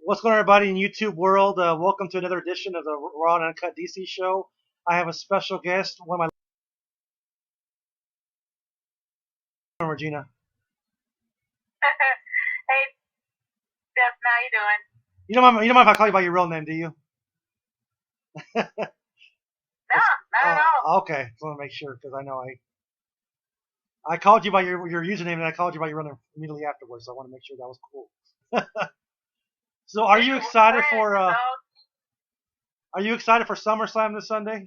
What's going on, everybody in YouTube world? Welcome to another edition of the Raw and Uncut DC show. I have a special guest, one of my Regina. Hey, Justin, how you doing? You don't mind if I call you by your real name, do you? No, not at all. Okay. Just want to make sure because I know I called you by your username and I called you by your real name immediately afterwards. So I want to make sure that was cool. So, are you We're excited friends, for so SummerSlam this Sunday?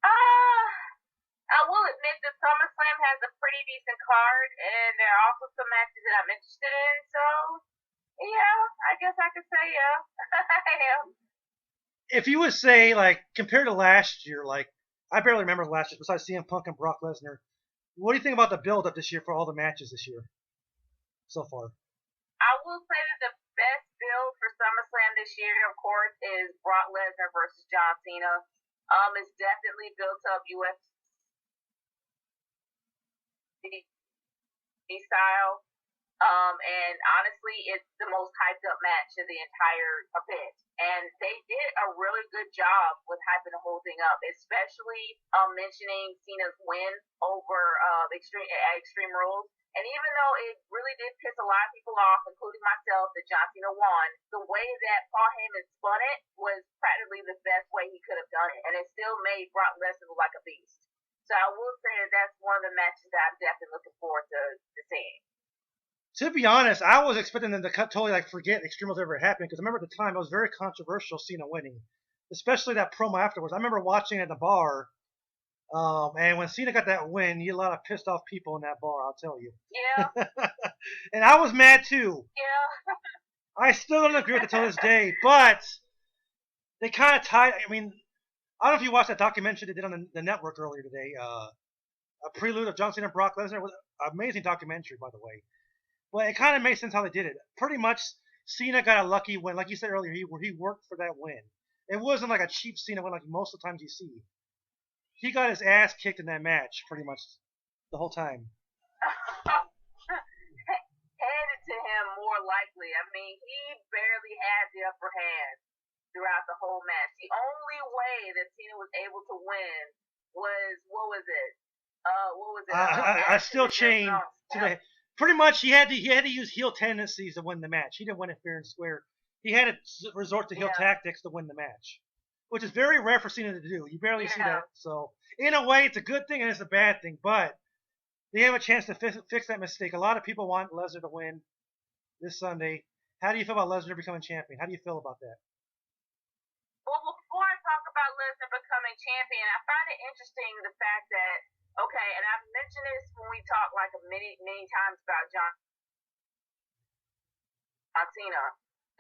I will admit that SummerSlam has a pretty decent card, and there are also some matches that I'm interested in. So, yeah, I guess I could say yeah, I am. If you would say compared to last year, I barely remember last year besides CM Punk and Brock Lesnar. What do you think about the build up this year for all the matches this year so far? I will say that the best build for SummerSlam this year, of course, is Brock Lesnar versus John Cena. It's definitely built up UFC style. And honestly, it's the most hyped up match of the entire event. And they did a really good job with hyping the whole thing up, especially mentioning Cena's win over Extreme Rules. And even though it really did piss a lot of people off, including myself, that John Cena won, the way that Paul Heyman spun it was practically the best way he could have done it. And it still made Brock Lesnar look like a beast. So I will say that that's one of the matches that I'm definitely looking forward to seeing. To be honest, I was expecting them to totally forget Extreme Rules ever happened because I remember at the time it was very controversial Cena winning, especially that promo afterwards. I remember watching it at the bar, and when Cena got that win, you had a lot of pissed off people in that bar. I'll tell you. Yeah. And I was mad too. Yeah. I still don't agree with it to this day, but they kind of tied. I mean, I don't know if you watched that documentary they did on the network earlier today. A prelude of John Cena and Brock Lesnar. It was an amazing documentary, by the way. Well, it kind of makes sense how they did it. Pretty much, Cena got a lucky win. Like you said earlier, he worked for that win. It wasn't like a cheap Cena win like most of the times you see. He got his ass kicked in that match pretty much the whole time. Handed to him more likely. I mean, he barely had the upper hand throughout the whole match. The only way that Cena was able to win was, what was it? I still chain to the. Pretty much, he had to use heel tendencies to win the match. He didn't win it fair and square. He had to resort to heel tactics to win the match, which is very rare for Cena to do. You barely see that. So, in a way, it's a good thing and it's a bad thing, but they have a chance to fix that mistake. A lot of people want Lesnar to win this Sunday. How do you feel about Lesnar becoming champion? How do you feel about that? Well, before I talk about Lesnar becoming champion, I find it interesting the fact that, okay, and I've mentioned this when we talk many times about John Cena,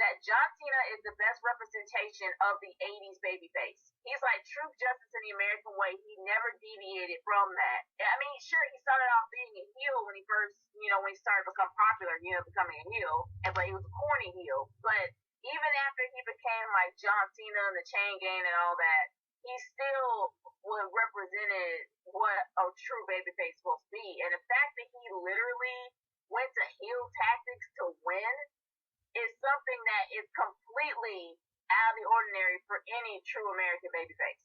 that John Cena is the best representation of the 80s babyface. He's like truth, justice, in the American way. He never deviated from that. I mean, sure, he started off being a heel when he first, when he started to become popular, becoming a heel, but he was a corny heel. But even after he became like John Cena and the Chain Gang and all that, he still represented what a true babyface is supposed to be. And the fact that he literally went to heel tactics to win is something that is completely out of the ordinary for any true American babyface.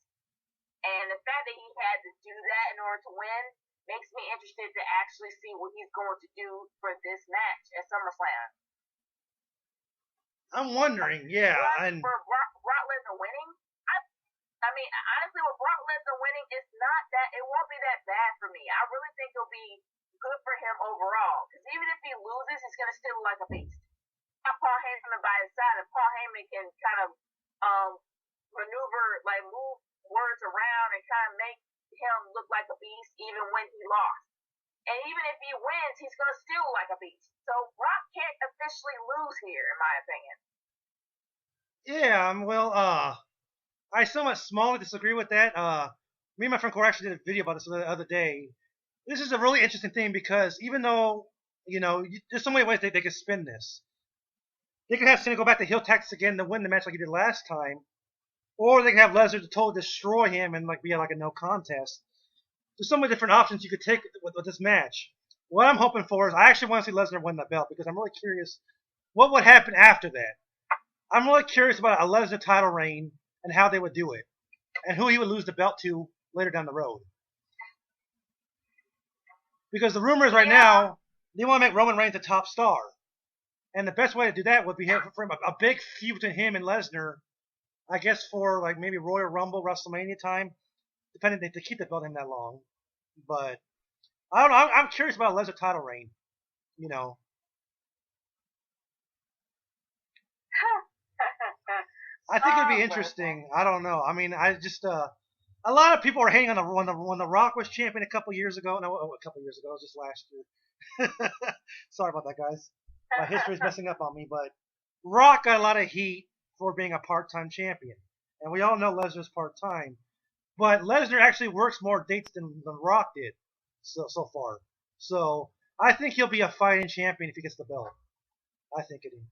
And the fact that he had to do that in order to win makes me interested to actually see what he's going to do for this match at SummerSlam. I'm wondering, yeah. And for Brock Lesnar winning, I mean, honestly, with Brock Lesnar winning, it won't be that bad for me. I really think it'll be good for him overall. Because even if he loses, he's going to still look like a beast. Paul Heyman by his side, and Paul Heyman can kind of move words around and kind of make him look like a beast even when he lost. And even if he wins, he's going to still look like a beast. So Brock can't officially lose here, in my opinion. Yeah, well, I somewhat smallly disagree with that. Me and my friend Corey actually did a video about this the other day. This is a really interesting thing because even though, there's so many ways they could spin this. They could have Cena go back to heel tactics again to win the match like he did last time. Or they could have Lesnar to totally destroy him and be a no contest. There's so many different options you could take with this match. What I'm hoping for is I actually want to see Lesnar win the belt because I'm really curious what would happen after that? I'm really curious about a Lesnar title reign and how they would do it, and who he would lose the belt to later down the road. Because the rumors right now, they want to make Roman Reigns a top star. And the best way to do that would be for a big feud between him and Lesnar, I guess for like maybe Royal Rumble, WrestleMania time, depending if they keep the belt in that long. But I don't know. I'm curious about a Lesnar title reign. You know. I think it'd be interesting. I don't know. I mean, I just a lot of people are hating on when the Rock was champion a couple years ago. No, a couple years ago. It was just last year. Sorry about that, guys. My history's messing up on me, but Rock got a lot of heat for being a part-time champion, and we all know Lesnar's part-time. But Lesnar actually works more dates than Rock did so far. So I think he'll be a fighting champion if he gets the belt. I think it is.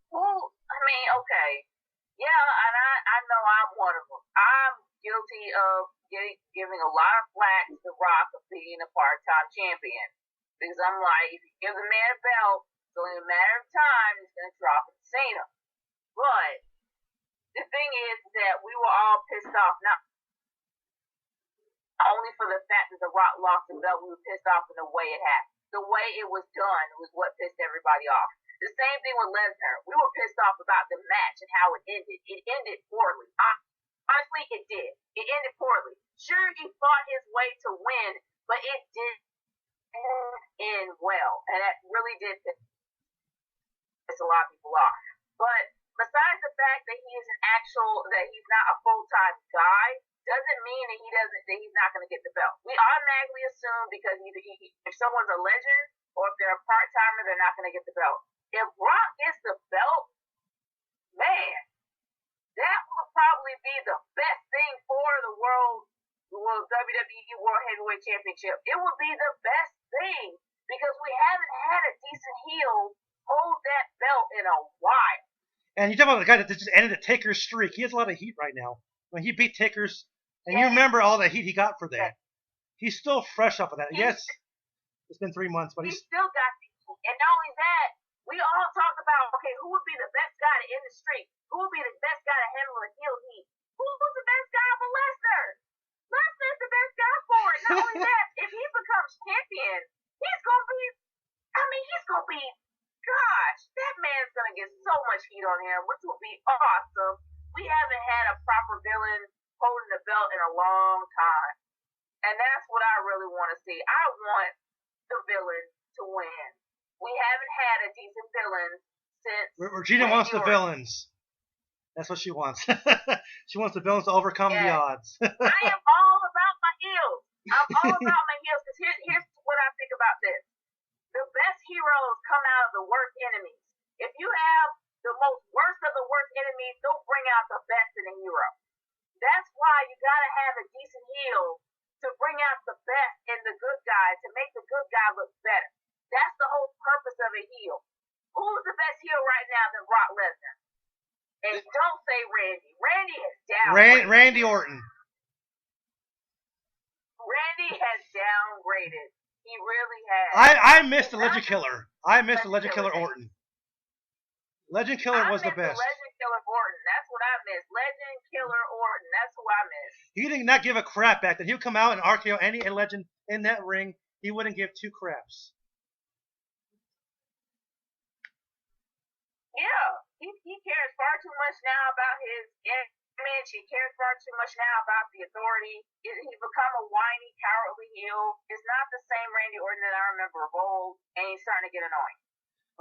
Well, I mean, okay. Yeah, and I know I'm one of them. I'm guilty of giving a lot of flack to The Rock of being a part-time champion. Because I'm like, if you give the man a belt, it's only a matter of time he's going to drop and Cena. But the thing is that we were all pissed off, not only for the fact that The Rock lost the belt, we were pissed off in the way it happened. The way it was done was what pissed everybody off. The same thing with Lesnar. We were pissed off about the match and how it ended. It ended poorly. Honestly, it did. It ended poorly. Sure, he fought his way to win, but it didn't end well. And that really did piss a lot of people off. But besides the fact that he's not a full-time guy, doesn't mean that he's not going to get the belt. We automatically assume because if someone's a legend or if they're a part-timer, they're not going to get the belt. If Rock gets the belt, man, that would probably be the best thing for the WWE World Heavyweight Championship. It would be the best thing because we haven't had a decent heel hold that belt in a while. And you talk about the guy that just ended the Taker's streak. He has a lot of heat right now. When he beat Taker's, and you remember all the heat he got for that. He's still fresh off of that. Yes, it's been 3 months, but he's still got the heat. And not only that, we all talk about, okay, who would be the best guy to end the streak? Who would be the best guy to handle a heel heat? Who's the best guy for Lesnar? Lesnar's the best guy for it. Not only that, if he becomes champion, he's going to be, gosh, that man's going to get so much heat on him, which will be awesome. We haven't had a proper villain holding the belt in a long time. And that's what I really want to see. I want the villain to win. We haven't had a decent villain since Regina wants the villains. That's what she wants. She wants the villains to overcome the odds. I am all about my heels. I'm all about my heels because here's what I think about this. The best heroes come out of the worst enemies. If you have the most worst of the worst enemies, they'll bring out the best in a hero. That's why you gotta have a decent heel to bring out the best in the good guy, to make the good guy look better. That's the whole purpose of a heel. Who's the best heel right now than Brock Lesnar? And don't say Randy. Randy is downgraded. Randy Orton. Randy has downgraded. He really has. I missed the Legend Killer. I missed the Legend Killer Orton. Legend Killer was the best. Legend Killer Orton. That's what I missed. Legend Killer Orton. That's who I missed. He did not give a crap back then. He would come out and RKO any legend in that ring. He wouldn't give two craps. Yeah. He cares far too much now about his image. He cares far too much now about the authority. He's become a whiny, cowardly heel. It's not the same Randy Orton that I remember of old, and he's starting to get annoying.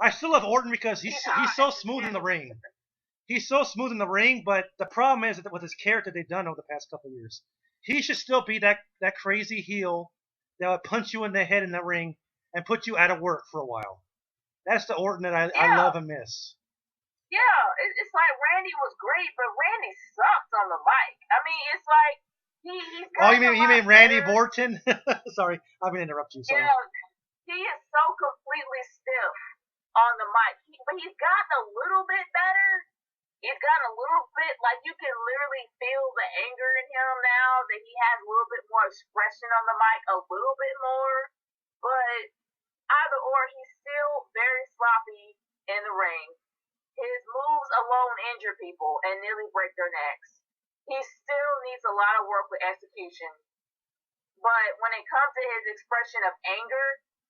I still love Orton because he's so smooth in the ring. He's so smooth in the ring, but the problem is that with his character they've done over the past couple of years, he should still be that crazy heel that would punch you in the head in the ring and put you out of work for a while. That's the Orton that I love and miss. Yeah, it's like Randy was great, but Randy sucks on the mic. I mean, it's like he's got you mean Randy Orton? Sorry, I'm gonna interrupt you. Sorry. Yeah, he is so completely stiff on the mic, but he's gotten a little bit better. He's gotten a little bit, like you can literally feel the anger in him now that he has a little bit more expression on the mic, a little bit more. But either or, he's still very sloppy. in the ring. His moves alone injure people and nearly break their necks. He still needs a lot of work with execution. But when it comes to his expression of anger,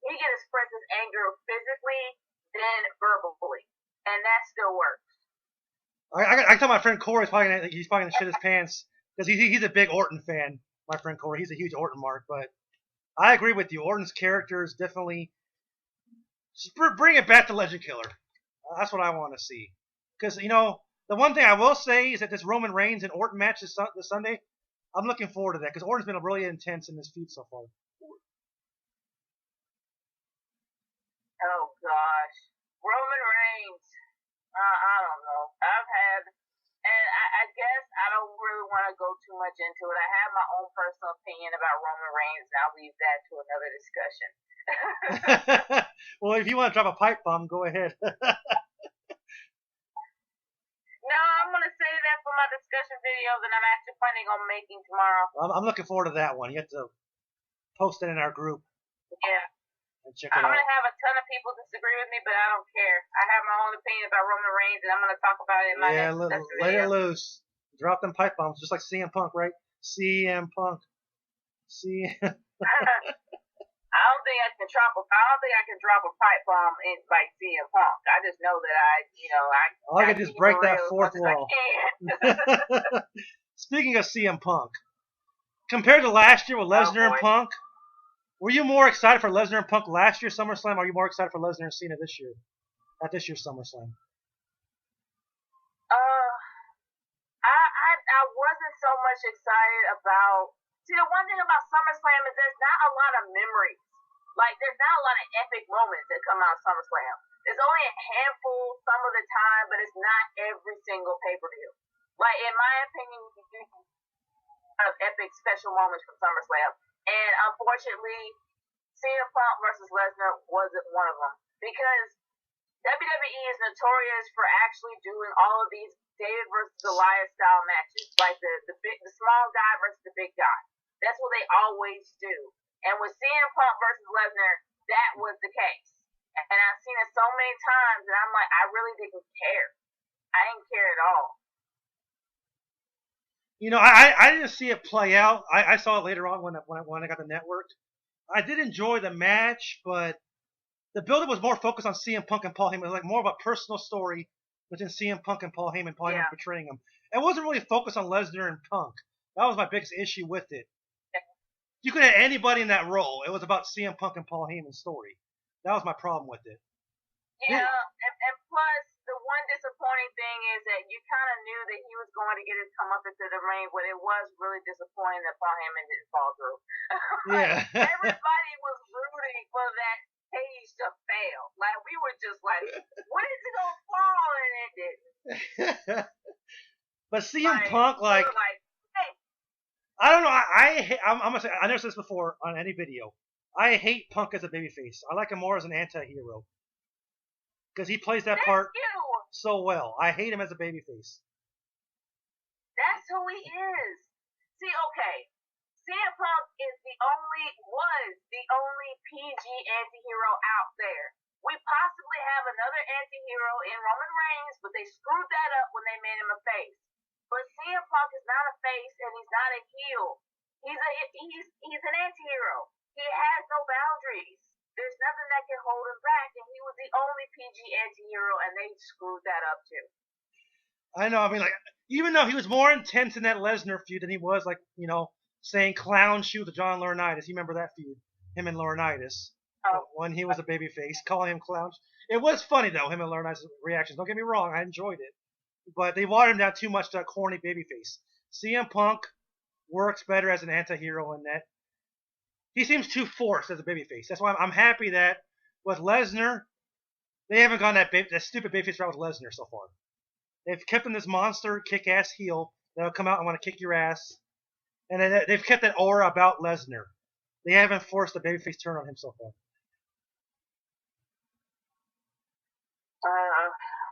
he can express his anger physically, then verbally. And that still works. I tell my friend Corey he's probably gonna shit his pants because he's a big Orton fan. My friend Corey, he's a huge Orton mark, but I agree with you. Orton's character is definitely just bring it back to Legend Killer. That's what I want to see. Because the one thing I will say is that this Roman Reigns and Orton match this Sunday, I'm looking forward to that because Orton's been really intense in this feud so far. Oh gosh, Roman Reigns. I don't know. I guess I don't really want to go too much into it. I have my own personal opinion about Roman Reigns, and I'll leave that to another discussion. Well, if you want to drop a pipe bomb, go ahead. No, I'm going to save that for my discussion video that I'm actually planning on making tomorrow. I'm looking forward to that one. You have to post it in our group. Yeah. And check it out. I'm going to have a ton of people disagree with me, but I don't care. I have my own opinion about Roman Reigns, and I'm going to talk about it in my next video. Let it loose. Drop them pipe bombs, just like CM Punk, right? CM Punk. I don't think I can drop a pipe bomb in like CM Punk. I just know that I can just break that fourth wall. Speaking of CM Punk, compared to last year with Lesnar and Punk, were you more excited for Lesnar and Punk last year's SummerSlam, or are you more excited for Lesnar and Cena this year? At this year's SummerSlam? I wasn't so much excited about. See, the one thing about SummerSlam is there's not a lot of memories. Like, there's not a lot of epic moments that come out of SummerSlam. There's only a handful some of the time, but it's not every single pay-per-view. Like, in my opinion, you do of epic special moments from SummerSlam. And unfortunately, CM Punk versus Lesnar wasn't one of them. Because WWE is notorious for actually doing all of these David versus Goliath style matches. Like the small guy versus the big guy. That's what they always do. And with CM Punk versus Lesnar, that was the case. And I've seen it so many times, and I'm like, I really didn't care. I didn't care at all. I didn't see it play out. I saw it later on when I got the network. I did enjoy the match, but the build-up was more focused on CM Punk and Paul Heyman. It was like more of a personal story between CM Punk and Paul Heyman. Paul Heyman betraying him. It wasn't really focused on Lesnar and Punk. That was my biggest issue with it. You could have anybody in that role. It was about CM Punk and Paul Heyman's story. That was my problem with it. Yeah, and plus, the one disappointing thing is that you kind of knew that he was going to get his comeuppance to the ring, but it was really disappointing that Paul Heyman didn't fall through. Yeah. Everybody was rooting for that page to fail. Like, we were just like, when is it going to fall? And it didn't. But CM Punk, hey. I don't know. I'm gonna say I never said this before on any video. I hate Punk as a babyface. I like him more as an anti-hero because he plays that part so well. I hate him as a babyface. That's who he is. See, okay, CM Punk was the only PG anti-hero out there. We possibly have another anti-hero in Roman Reigns, but they screwed that up when they made him a face. But CM Punk is not a face and he's not a heel. He's an anti-hero. He has no boundaries. There's nothing that can hold him back, and he was the only PG anti-hero, and they screwed that up too. I know. I mean, like, even though he was more intense in that Lesnar feud than he was, like, saying clown shoe to John Laurinaitis. You remember that feud? Him and Laurinaitis. When he was a babyface, calling him clown. It was funny, though, him and Laurinaitis' reactions. Don't get me wrong. I enjoyed it. But they watered him down too much to a corny babyface. CM Punk works better as an anti-hero in that. He seems too forced as a babyface. That's why I'm happy that with Lesnar, they haven't gone that stupid babyface route with Lesnar so far. They've kept him this monster, kick-ass heel that'll come out and want to kick your ass. And they've kept that aura about Lesnar. They haven't forced a babyface turn on him so far.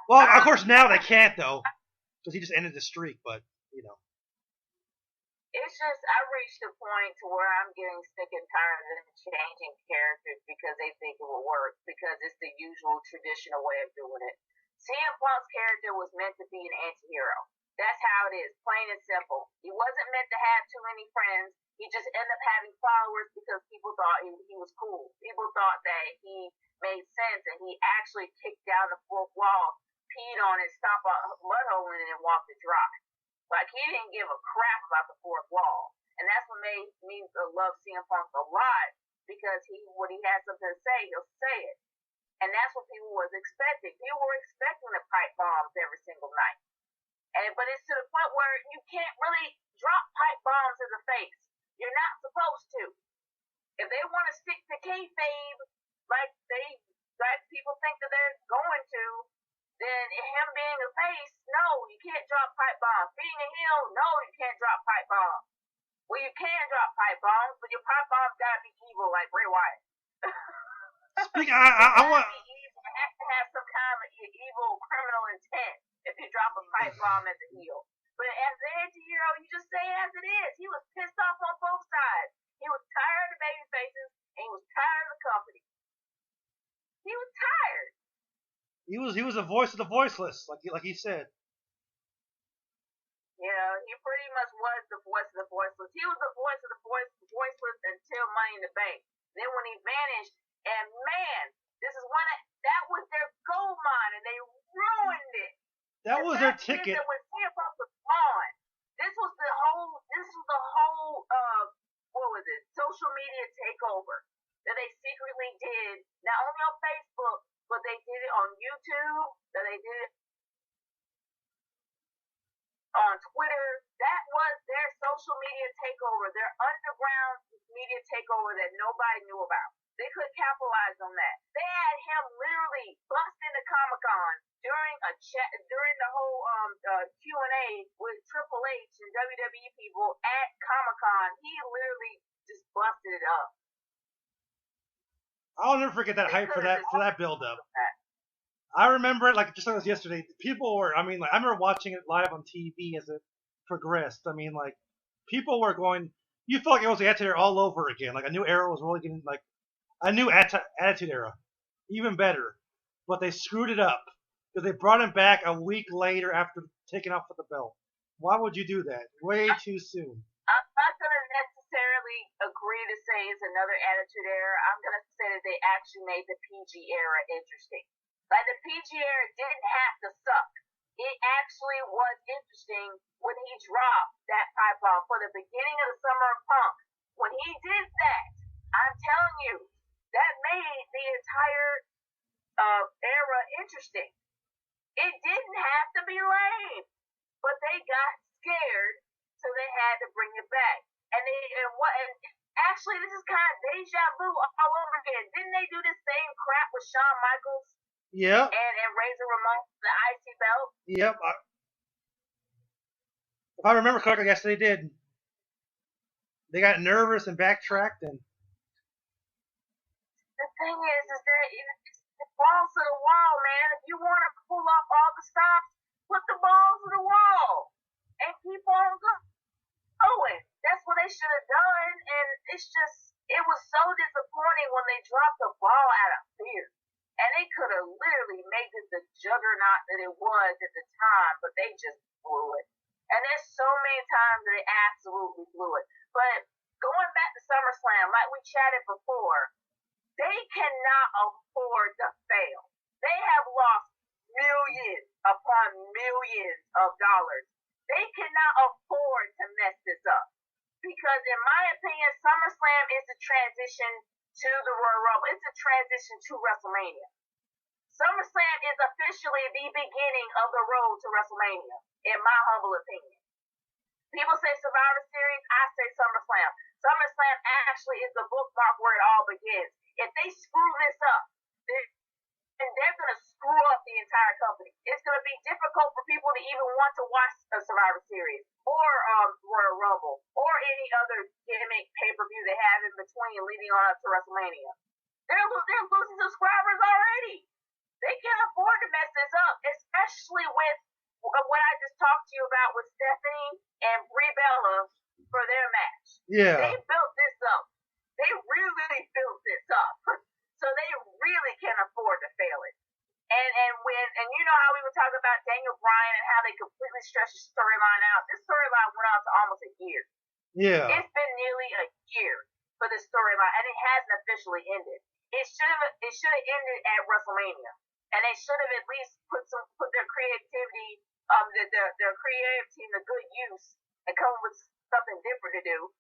Well, of course, now they can't, though, because he just ended the streak, but. It's just I reached a point to where I'm getting sick and tired of them changing characters because they think it will work because it's the usual traditional way of doing it. CM Punk's character was meant to be an anti-hero. That's how it is, plain and simple. He wasn't meant to have too many friends. He just ended up having followers because people thought he was cool. People thought that he made sense, and he actually kicked down the fourth wall, peed on it, stomped a mud hole in it, and walked it dry. Like, he didn't give a crap about the fourth wall. And that's what made me love CM Punk a lot, because when he has something to say, he'll say it. And that's what people was expecting. People were expecting the pipe bombs every single night. But it's to the point where you can't really drop pipe bombs in the face. You're not supposed to. If they want to stick to kayfabe like people think that they're going to, then him being a face, no, you can't drop pipe bombs. Being a heel, no, you can't drop pipe bombs. Well, you can drop pipe bombs, but your pipe bombs gotta be evil like Bray Wyatt. I want. You have to have some kind of evil criminal intent if you drop a pipe bomb as a heel. But as an anti-hero, you just say it as it is. He was pissed off on both sides. He was tired of the baby faces, and he was tired of the company. He was tired. He was the voice of the voiceless, like he said. Yeah, he pretty much was the voice of the voiceless. He was the voice of the voiceless until Money in the Bank. Then when he vanished, and man, that was their gold mine, and they ruined it. That was their ticket. When CM Punk was gone, this was the whole what was it? Social media takeover that they secretly did, not only on Facebook, but they did it on YouTube, that they did it on Twitter. That was their social media takeover, their underground media takeover that nobody knew about. They couldn't capitalize on that. They had him literally bust into Comic-Con during the whole Q&A with Triple H and WWE people at Comic-Con. He literally just busted it up. I'll never forget that hype for that build up. I remember it like just like it was yesterday. People were, I remember watching it live on TV as it progressed. People were going. You felt like it was the Attitude Era all over again. Like a new era was really getting like a new Attitude Era, even better. But they screwed it up because they brought him back a week later after taking off with the belt. Why would you do that? Way too soon. I'm not gonna necessarily agree to say it's another Attitude Era. I'm gonna say that they actually made the PG era interesting. Like, the PG era didn't have to suck. It actually was interesting when he dropped that pipe bomb for the beginning of the Summer of Punk. When he did that, I'm telling you, that made the entire era interesting. It didn't have to be lame, but they got scared, so they had to bring it back. And actually, this is kind of deja vu all over again. Didn't they do the same crap with Shawn Michaels? Yeah. And Razor Ramon the IC belt? Yep. If I remember correctly, yes, they did. They got nervous and backtracked, and the thing is that it's the balls to the wall, man. If you want to pull off all the stops, put the balls to the wall and keep on going. That's what they should have done, and it was so disappointing when they dropped the ball out of fear. And they could have literally made it the juggernaut that it was at the time, but they just blew it. And there's so many times that they absolutely blew it. But going back to SummerSlam, like we chatted before, they cannot afford to fail. They have lost millions upon millions of dollars. They cannot afford to mess this up. Because in my opinion, SummerSlam is the transition to the Royal Rumble. It's a transition to WrestleMania. SummerSlam is officially the beginning of the road to WrestleMania, in my humble opinion. People say Survivor Series, I say SummerSlam. SummerSlam actually is the bookmark where it all begins. If they screw this up, then they're going to screw up the entire company. It's going to be difficult for people to even want to watch a Survivor Series or Royal Rumble or any other gimmick pay-per-view they have in between leading on up to WrestleMania. They're losing subscribers already. They can't afford to mess this up, especially with what I just talked to you about with Stephanie and Brie Bella for their match. Yeah. They built this up. They really built this up. So they really can't afford to fail it. And you know how we were talking about Daniel Bryan and how they completely stretched the storyline out. This storyline went on to almost a year. Yeah. It's been nearly a year for this storyline, and it hasn't officially ended. It should have ended at WrestleMania, and they should have at least put their creativity, their creative team to good use and come up with something different to do.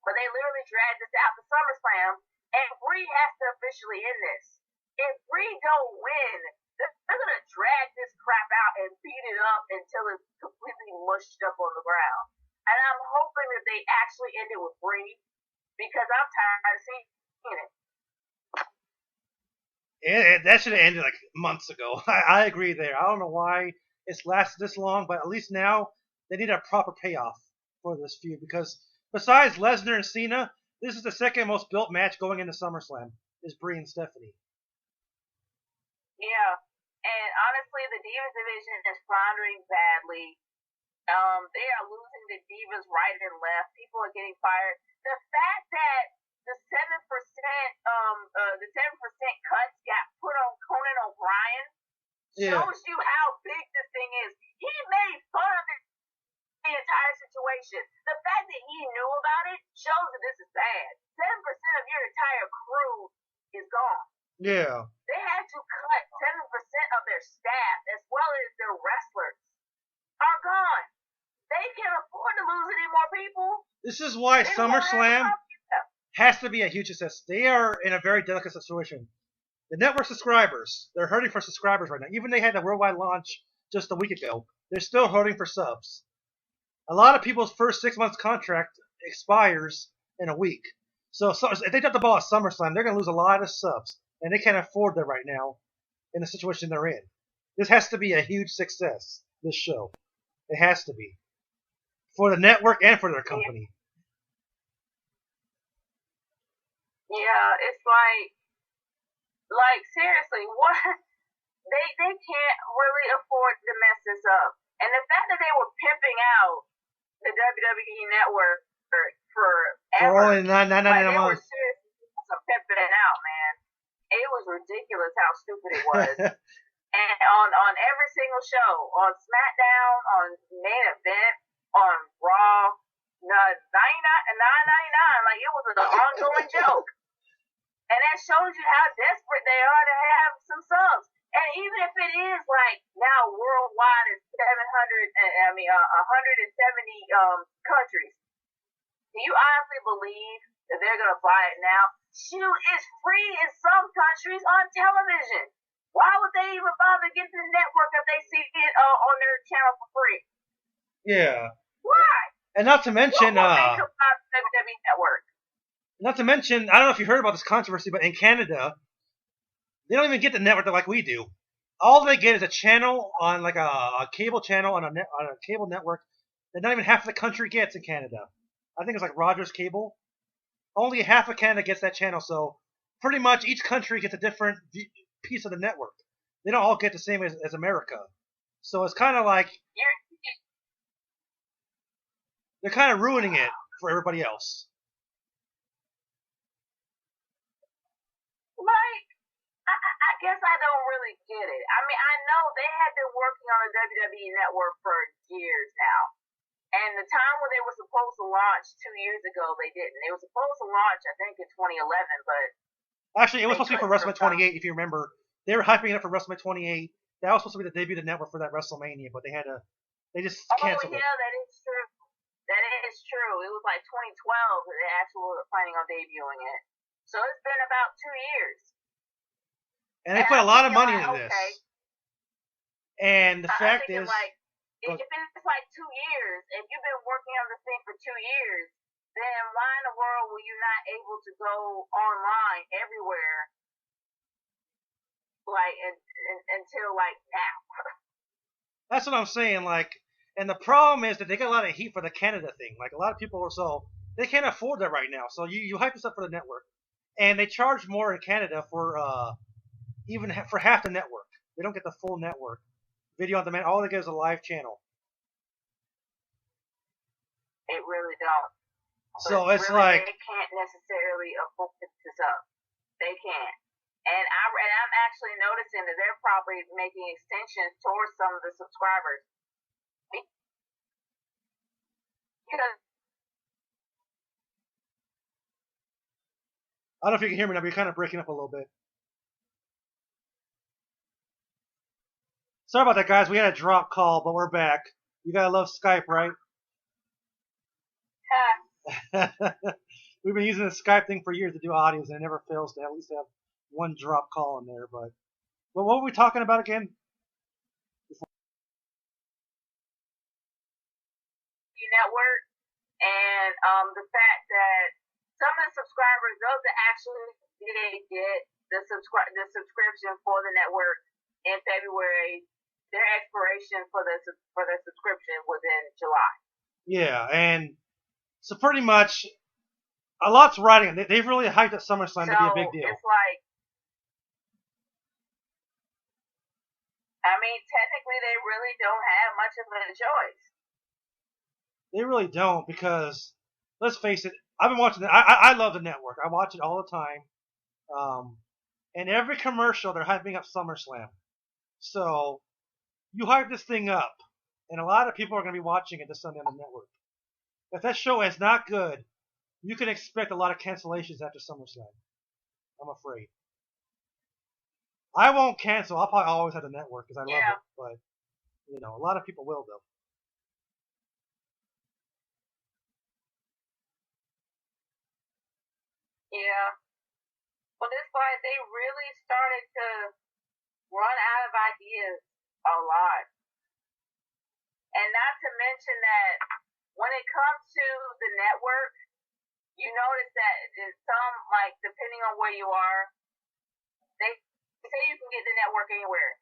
But they literally dragged this out to SummerSlam, and Brie has to officially end this. If Brie don't win, they're gonna drag this crap out and beat it up until it's completely mushed up on the ground. And I'm hoping that they actually end it with Brie, because I'm tired of seeing it. That should have ended like months ago. I agree there. I don't know why it's lasted this long, but at least now they need a proper payoff for this feud, because besides Lesnar and Cena, this is the second most built match going into SummerSlam, is Brie and Stephanie. Yeah, and honestly, the Divas division is floundering badly. They are losing the Divas right and left. People are getting fired. The fact that the 7% cuts got put on Conan O'Brien shows you how big this thing is. He made fun of the entire situation. The fact that he knew about it shows that this is bad. 7% of your entire crew is gone. Yeah. They had to cut 7% of their staff, as well as their wrestlers, are gone. They can't afford to lose any more people. This is why SummerSlam has to be a huge success. They are in a very delicate situation. The network subscribers, they're hurting for subscribers right now. Even they had a worldwide launch just a week ago. They're still hurting for subs. A lot of people's first 6 months contract expires in a week. So if they drop the ball at SummerSlam, they're going to lose a lot of subs. And they can't afford that right now in the situation they're in. This has to be a huge success, this show. It has to be. For the network and for their company. Yeah, it's like seriously, what? They can't really afford to mess this up. And the fact that they were pimping out the WWE Network forever. For only $9.99 a month. They were seriously pimping it out, man. It was ridiculous how stupid it was. And on every single show, on SmackDown, on Main Event, on Raw, $9.99, like it was an ongoing joke. And that shows you how desperate they are to have some subs. And even if it is like now worldwide is 170 countries, do you honestly believe that they're gonna buy it now? Shoot, it's free in some countries on television. Why would they even bother getting to the network if they see it on their channel for free? Yeah. Why? And not to mention, WWE Network. Not to mention, I don't know if you heard about this controversy, but in Canada, they don't even get the network like we do. All they get is a channel on like a cable channel on a cable network that not even half of the country gets in Canada. I think it's like Rogers Cable. Only half of Canada gets that channel, so pretty much each country gets a different piece of the network. They don't all get the same as America. So it's kind of like they're kind of ruining it for everybody else. Like, I guess I don't really get it. I mean, I know they had been working on the WWE Network for years now. And the time when they were supposed to launch 2 years ago, they didn't. They were supposed to launch, I think, in 2011, but... Actually, it was supposed to be for WrestleMania 28, if you remember. They were hyping it up for WrestleMania 28. That was supposed to be the debut of the network for that WrestleMania, but they just canceled it. Oh, yeah, that is true. That is true. It was like 2012 that they actually were planning on debuting it. So it's been about 2 years. And they put a lot of money into this. And the fact is... If it's like 2 years, if you've been working on this thing for 2 years, then why in the world were you not able to go online everywhere, like until like now? That's what I'm saying. Like, and the problem is that they got a lot of heat for the Canada thing. Like, a lot of people are they can't afford that right now. So you hype this up for the network, and they charge more in Canada for even for half the network. They don't get the full network. Video on demand, all they get is a live channel. It really don't. but So it's really like, they can't necessarily afford this up. They can't. And I'm actually noticing that they're probably making extensions towards some of the subscribers because I don't know if you can hear me now, but you're kind of breaking up a little bit. Sorry about that, guys. We had a drop call, but we're back. You gotta love Skype, right? We've been using the Skype thing for years to do audios, and it never fails to at least have one drop call in there. But what were we talking about again? network and the fact that some of the subscribers, those that actually did get the subscription for the network in February, their expiration for the subscription was in July. Yeah, and so pretty much a lot's riding it. They've really hyped up SummerSlam to be a big deal. It's like, I mean, technically they really don't have much of a choice. They really don't, because let's face it, I've been watching it. I love the network. I watch it all the time. And every commercial, they're hyping up SummerSlam. So you hype this thing up, and a lot of people are going to be watching it this Sunday on the network. If that show is not good, you can expect a lot of cancellations after SummerSlam. I'm afraid. I won't cancel. I'll probably always have the network because I love it. But, a lot of people will, though. Yeah. But it's like they really started to run out of ideas a lot. And not to mention that when it comes to the network, you notice that in some, like, depending on where you are, they say you can get the network anywhere.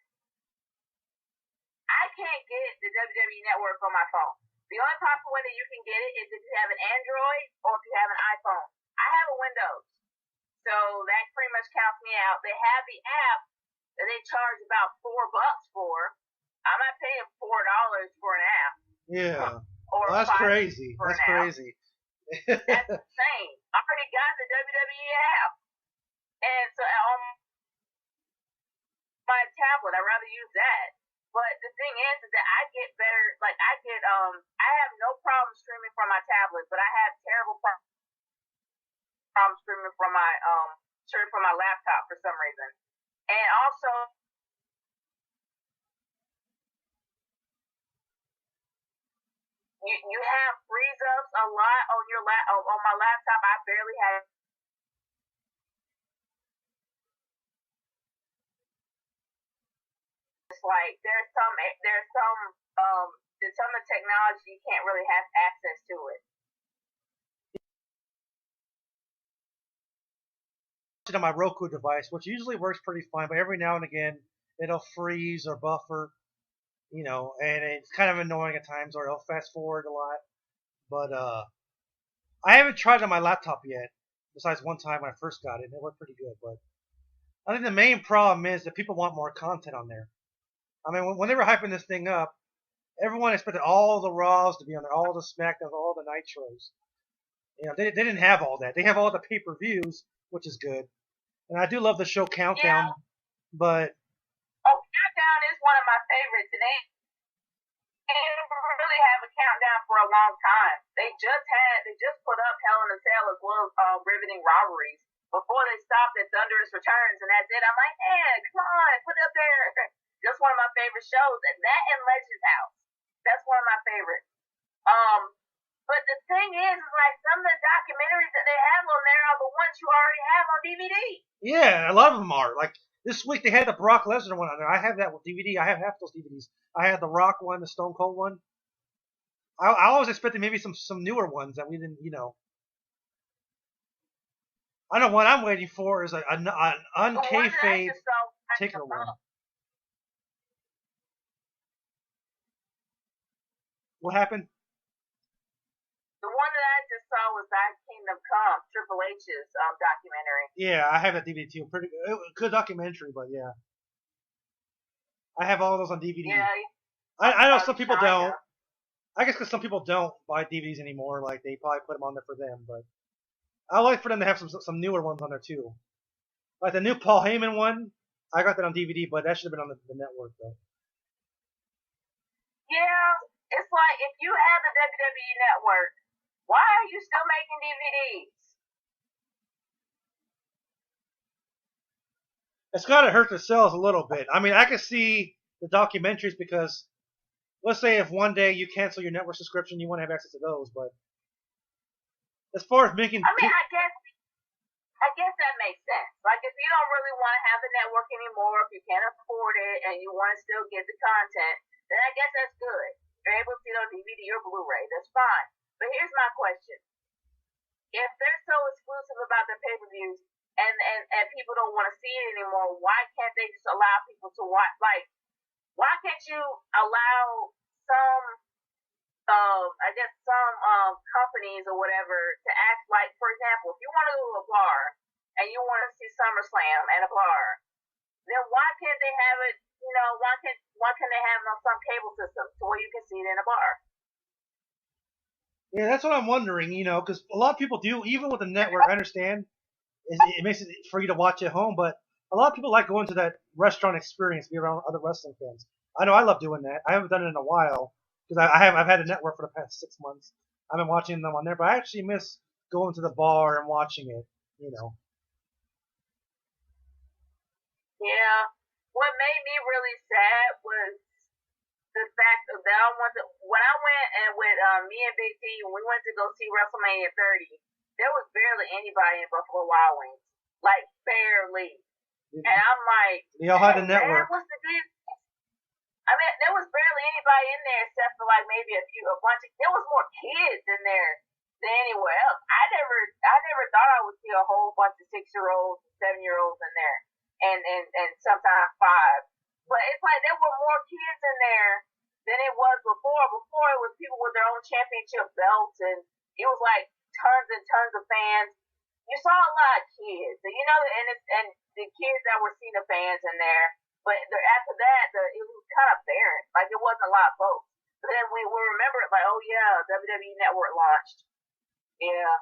I can't get the WWE Network on my phone. The only possible way that you can get it is if you have an Android or if you have an iPhone. I have a Windows, so that pretty much counts me out. They have the app that they charge about $4 for. I'm not paying $4 for an app. Yeah. Well, that's crazy. That's crazy. That's insane. I already got the WWE app, and so on my tablet, I'd rather use that. But the thing is that I get better. Like I have no problem streaming from my tablet, but I have terrible problems streaming from my laptop for some reason. And also, you have freeze ups a lot on your on my laptop. I barely have. It's like there's some of the technology you can't really have access to it. On my Roku device, which usually works pretty fine, but every now and again it'll freeze or buffer, and it's kind of annoying at times, or it'll fast forward a lot. But I haven't tried it on my laptop yet, besides one time when I first got it, and it worked pretty good. But I think the main problem is that people want more content on there. I mean, when they were hyping this thing up, everyone expected all the Raws to be on there, all the SmackDowns, all the Nitros. They didn't have all that. They have all the pay-per-views, which is good. And I do love the show Countdown, but... Oh, Countdown is one of my favorites, and they didn't really have a countdown for a long time. They just put up Hell in a Cell as well as riveting robberies before they stopped at Thunderous Returns, and that's it. I'm like, man, come on, put it up there. That's one of my favorite shows, and that and Legends House. That's one of my favorites. But the thing is like some of the documentaries that they have on there are the ones you already have on DVD. Yeah, a lot of them are. Like this week they had the Brock Lesnar one on there. I have that with DVD. I have half those DVDs. I had the Rock one, the Stone Cold one. I always expected maybe some newer ones that we didn't, I know what I'm waiting for is an unkayfabe particular one. What happened? The one that I just saw was Thy Kingdom Come, Triple H's documentary. Yeah, I have that DVD too. Pretty good documentary, but yeah. I have all those on DVD. Yeah. I know some people don't. I guess because some people don't buy DVDs anymore, like they probably put them on there for them. But I like for them to have some newer ones on there too. Like the new Paul Heyman one, I got that on DVD, but that should have been on the network though. Yeah, it's like if you have the WWE Network, why are you still making DVDs? It's got to hurt the sales a little bit. I mean, I can see the documentaries because let's say if one day you cancel your network subscription, you want to have access to those. But as far as making, I mean, I guess that makes sense. Like if you don't really want to have the network anymore, if you can't afford it and you want to still get the content, then I guess that's good. You're able to see it on DVD or Blu-ray. That's fine. But here's my question: if they're so exclusive about their pay-per-views and people don't want to see it anymore, why can't they just allow people to watch? Like, why can't you allow some I guess some companies or whatever to act like, for example, if you want to go to a bar and you want to see SummerSlam at a bar, then why can't they have it? You know, why can't they have it on some cable system to where you can see it in a bar? yeah, that's what I'm wondering. Because a lot of people do, even with the network. I understand it makes it free to watch at home, but a lot of people like going to that restaurant experience, be around other wrestling fans. I know I love doing that. I haven't done it in a while because I've had a network for the past 6 months. I've been watching them on there, but I actually miss going to the bar and watching it. You know. Yeah. What made me really sad was the fact that I went to, when I went and with me and Big T, when we went to go see WrestleMania 30, there was barely anybody in Buffalo Wild Wings, like barely. And I'm like, they all had a man, network. what's the deal? I mean, there was barely anybody in there except for like maybe a bunch of. There was more kids in there than anywhere else. I never thought I would see a whole bunch of 6-year-olds and 7-year-olds in there, and sometimes five. But it's like there were more kids in there than it was before. Before it was people with their own championship belts, and it was like tons and tons of fans. You saw a lot of kids, and the kids that were Cena fans in there. But after that, it was kind of barren. Like it wasn't a lot of folks. But then we remember it like, oh yeah, WWE Network launched. Yeah.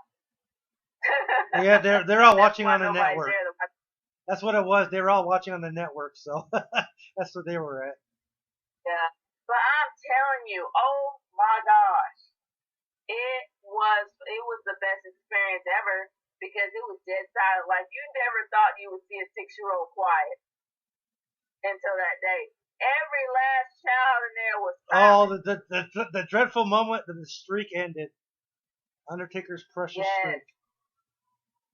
Yeah, they're all watching on the nobody's network. there. That's what it was. They were all watching on the network, so that's what they were at. Yeah. But I'm telling you, oh my gosh, it was the best experience ever because it was dead silent. Like you never thought you would see a 6-year-old quiet until that day. Every last child in there was Oh, silent. the dreadful moment that the streak ended. Undertaker's precious Yes. streak.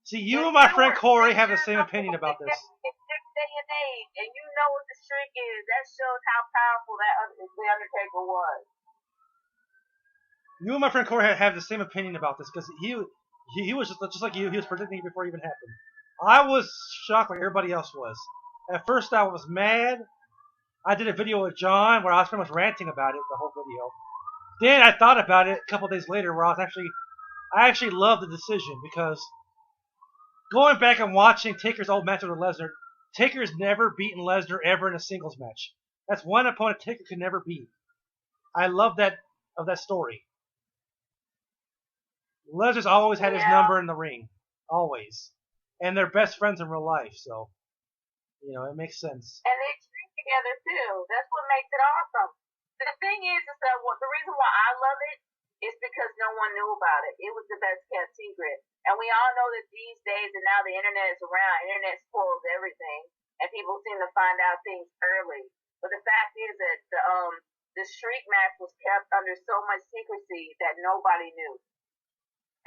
See, you and my friend Corey have the same opinion about this. It's this day and age, and you know what the streak is. That shows how powerful the Undertaker was. You and my friend Corey have the same opinion about this because he was just like you. He was predicting it before it even happened. I was shocked like everybody else was. At first, I was mad. I did a video with John where I was pretty much ranting about it, the whole video. Then I thought about it a couple days later where I actually loved the decision because going back and watching Taker's old match with Lesnar, Taker's never beaten Lesnar ever in a singles match. That's one opponent Taker could never beat. I love that story. Lesnar's always had his number in the ring, always, and they're best friends in real life, so it makes sense. And they train together too. That's what makes it awesome. The thing is that the reason why I love it is because no one knew about it. It was the best kept secret, and we all know that these days, and now the internet is around. Internet spoils everything, and people seem to find out things early. But the fact is that the streak match was kept under so much secrecy that nobody knew,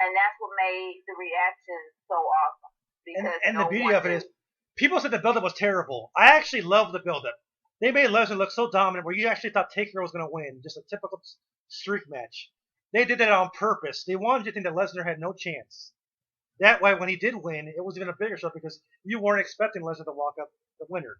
and that's what made the reaction so awesome. Because and the beauty of it is, people said the build-up was terrible. I actually love the build-up. They made Lesnar look so dominant where you actually thought Taker was going to win, just a typical streak match. They did that on purpose. They wanted you to think that Lesnar had no chance. That way, when he did win, it was even a bigger show because you weren't expecting Lesnar to walk up the winner.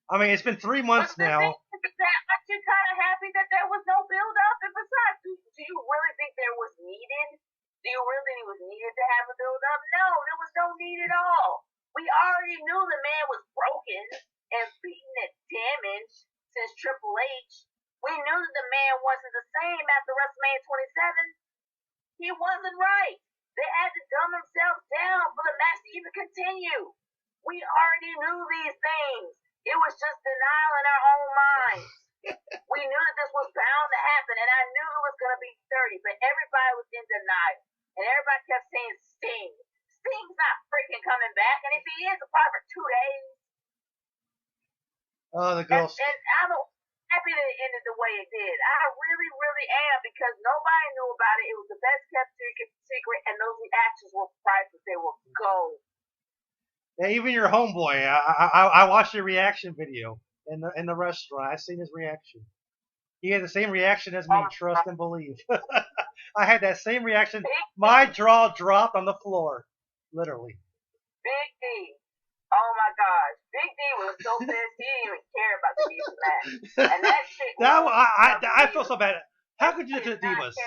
I mean, it's been 3 months now. Aren't you kind of happy that there was no build-up? And besides, do you really think there was needed? Do you really think it was needed to have a build-up? No, there was no need at all. We already knew the man was broken and beaten and damaged since Triple H. We knew that the man wasn't the same after WrestleMania 27. He wasn't right. They had to dumb themselves down for the match to even continue. We already knew these things. It was just denial in our own minds. We knew that this was bound to happen, and I knew it was going to be 30, but everybody was in denial. And everybody kept saying Sting. Sting's not freaking coming back, and if he is, it's probably for 2 days. Oh, the girls. And I'm happy that it ended the way it did. I really, really am, because nobody knew about it. It was the best kept secret, and those reactions were priceless. They were gold. Yeah, even your homeboy. I watched your reaction video in the restaurant. I seen his reaction. He had the same reaction as me. Trust and believe. I had that same reaction. My jaw dropped on the floor, literally. Big D. Oh my gosh. Big D was so pissed he didn't even care about the Divas match. And that shit I feel so bad. How could you do it to the Divas?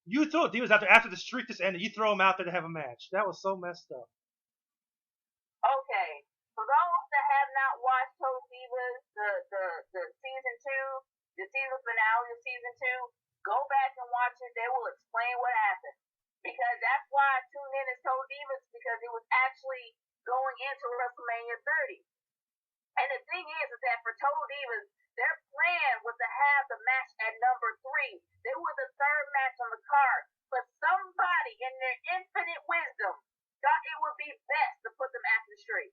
You throw Divas out there after the streak just ended. You throw them out there to have a match. That was so messed up. Okay. For those that have not watched Total Divas, the season 2, the season finale of season 2, go back and watch it. They will explain what happened. Because that's why I tuned in as Total Divas, because it was actually going into WrestleMania 30. And the thing is that for Total Divas, their plan was to have the match at number 3. They were the third match on the card. But somebody in their infinite wisdom thought it would be best to put them after the streak.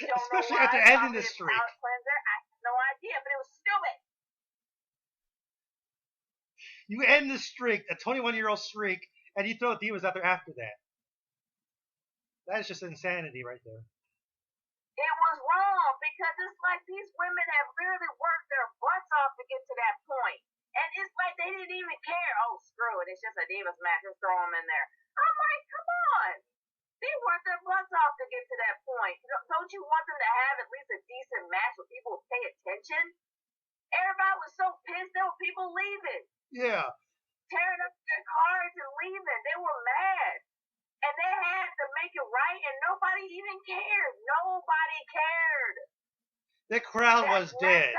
Especially after ending the streak. I have no idea, but it was stupid. You end the streak, a 21-year-old streak, and you throw Divas out there after that. That is just insanity right there. It was wrong, because it's like these women have literally worked their butts off to get to that point. And it's like they didn't even care. Oh, screw it. It's just a Divas match. Let's throw them in there. I'm like, come on. They worked their butts off to get to that point. Don't you want them to have at least a decent match where people will pay attention? Everybody was so pissed. There were people leaving. Yeah. Tearing up their cars and leaving. They were mad. And they had to make it right, and nobody even cared. Nobody cared. The crowd was dead.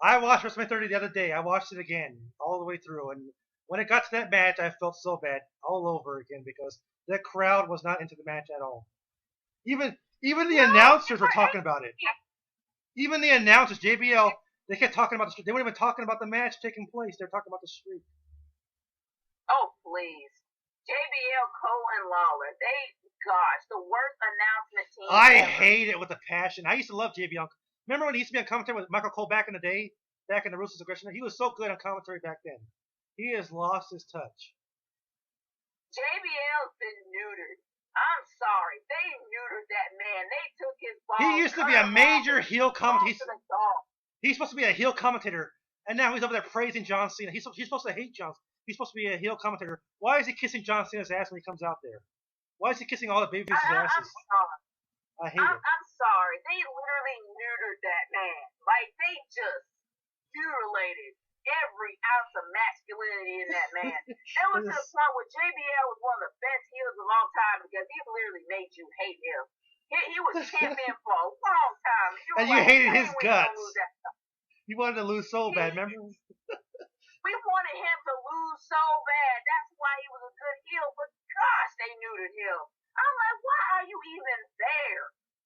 I watched WrestleMania 30 the other day. I watched it again, all the way through. And when it got to that match, I felt so bad all over again, because the crowd was not into the match at all. Even the announcers were talking about it. Even the announcers, JBL, they kept talking about the streak. They weren't even talking about the match taking place. They're talking about the streak. Oh, please. JBL, Cole, and Lawler. The worst announcement team I ever. hate it with a passion. I used to love JBL. Remember when he used to be on commentary with Michael Cole back in the day? Back in the Russo's Aggression? He was so good on commentary back then. He has lost his touch. JBL's been neutered. I'm sorry. They neutered that man. They took his ball. He used to be a major heel commentator. He's supposed to be a heel commentator. And now he's over there praising John Cena. He's supposed to hate John Cena. He's supposed to be a heel commentator. Why is he kissing John Cena's ass when he comes out there? Why is he kissing all the babyfaces' asses? I hate it. I'm sorry. They literally neutered that man. Like, they just mutilated every ounce of masculinity in that man. It was to the point where JBL was one of the best heels of all time, because he literally made you hate him. He was champion for a long time. And you hated his guts. You wanted to lose so bad, remember? We wanted him to lose so bad. That's why he was a good heel. But gosh, they neutered him. I'm like, why are you even there?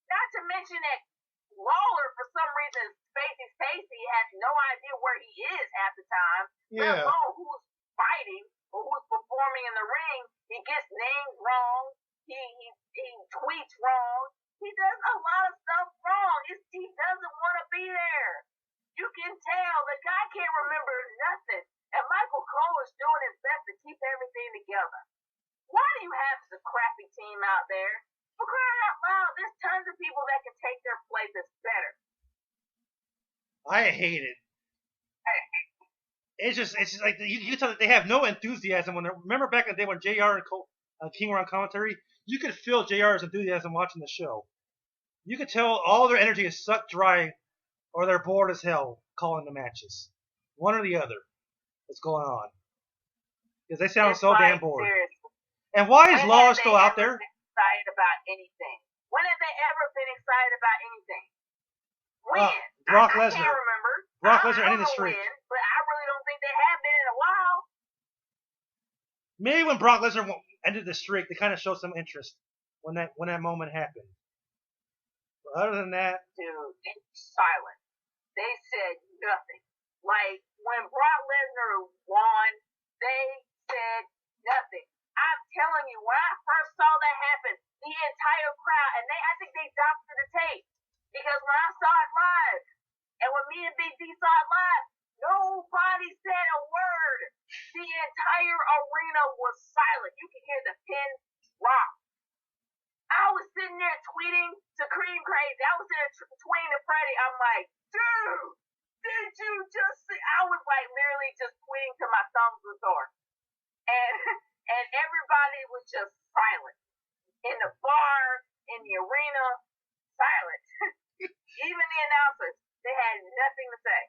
Not to mention that Lawler, for some reason, Stacey has no idea where he is half the time. Yeah. Let alone who's fighting or who's performing in the ring. He gets names wrong. He tweets wrong. He does a lot of stuff wrong. He doesn't want to be there. You can tell the guy can't remember nothing. And Michael Cole is doing his best to keep everything together. Why do you have such a crappy team out there? For crying out loud, there's tons of people that can take their place that's better. I hate it. It's just like you can tell that they have no enthusiasm when they're. Remember back in the day when JR and King were on commentary? You could feel JR's enthusiasm watching the show. You could tell all their energy is sucked dry, or they're bored as hell calling the matches. One or the other. What's going on? Because they sound so damn bored. Seriously. And why is Lawler still out there? Excited about anything? When have they ever been excited about anything? When? Brock I Lesnar. can't remember. Brock Lesnar I ending don't the know streak. when, but I really don't think they have been in a while. Maybe when Brock Lesnar ended the streak, they kind of showed some interest when that moment happened. But other than that, dude, it's silent. They said nothing. Like when Brock Lesnar won, they said nothing. I'm telling you, when I first saw that happen, the entire crowd, and I think they doctored the tape because when I saw it live, and when me and Big D saw it live, nobody said a word. The entire arena was silent. You could hear the pin drop. I was sitting there tweeting to Cream Crazy. I was there tweeting to Freddie. I'm like, dude, did you just see? I was like literally just tweeting till my thumbs were sore. And and everybody was just silent. In the bar, in the arena, silent. Even the announcers, they had nothing to say.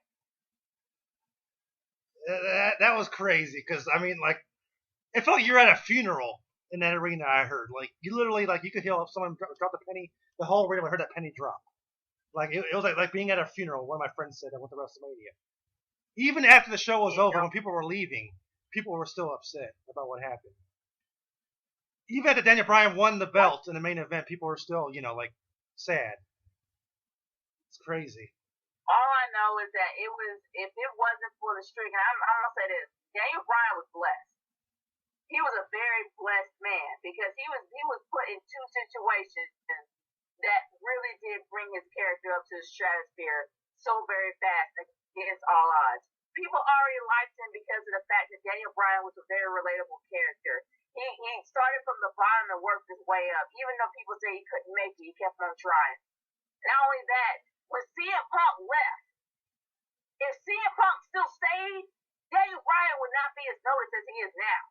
That was crazy because I mean, like, it felt like you were at a funeral in that arena. I heard, like, you literally, like, you could hear if someone dropped a penny, the whole arena heard that penny drop. Like it was like being at a funeral. One of my friends said that went to WrestleMania. Even after the show was over, when people were leaving, people were still upset about what happened. Even after Daniel Bryan won the belt in the main event, people were still, like, sad. It's crazy. All I know is that if it wasn't for the streak, and I'm gonna say this, Daniel Bryan was blessed. He was a very blessed man because he was put in two situations that really did bring his character up to the stratosphere so very fast against all odds. People already liked him because of the fact that Daniel Bryan was a very relatable character. He started from the bottom and worked his way up. Even though people say he couldn't make it, he kept on trying. Not only that, when CM Punk left, if CM Punk still stayed, Daniel Bryan would not be as noticed as he is now.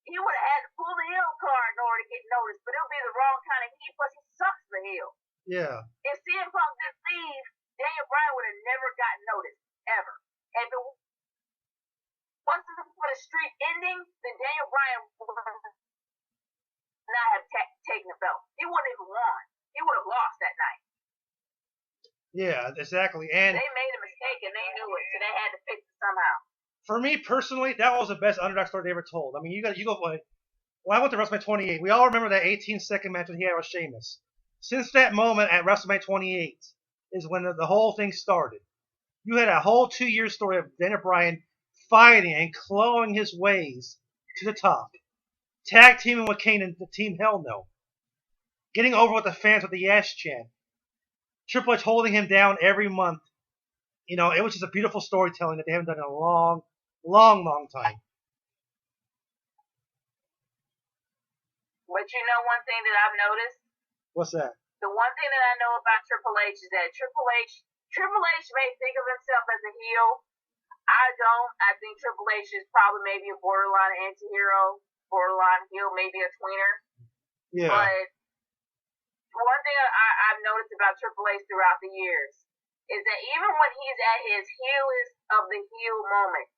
He would have had to pull the heel card in order to get noticed, but it would be the wrong kind of heat, plus he sucks the heel. Yeah. If CM Punk didn't leave, Daniel Bryan would have never gotten noticed, ever. And if it wasn't for the streak ending, then Daniel Bryan would not have taken the belt. He wouldn't even won. He would have lost that night. Yeah, exactly. And they made a mistake and they knew it, so they had to fix it somehow. For me personally, that was the best underdog story they ever told. I mean, you go like, when I went to WrestleMania 28, we all remember that 18-second match that he had with Sheamus. Since that moment at WrestleMania 28 is when the whole thing started. You had a whole 2-year story of Daniel Bryan fighting and clawing his ways to the top. Tag teaming with Kane and the Team Hell No. Getting over with the fans with the Yes chant. Triple H holding him down every month. It was just a beautiful storytelling that they haven't done in a long time. But you know one thing that I've noticed? What's that? The one thing that I know about Triple H is that Triple H may think of himself as a heel. I don't. I think Triple H is probably maybe a borderline anti-hero, borderline heel, maybe a tweener. Yeah. But one thing I've noticed about Triple H throughout the years is that even when he's at his heelest of the heel moment,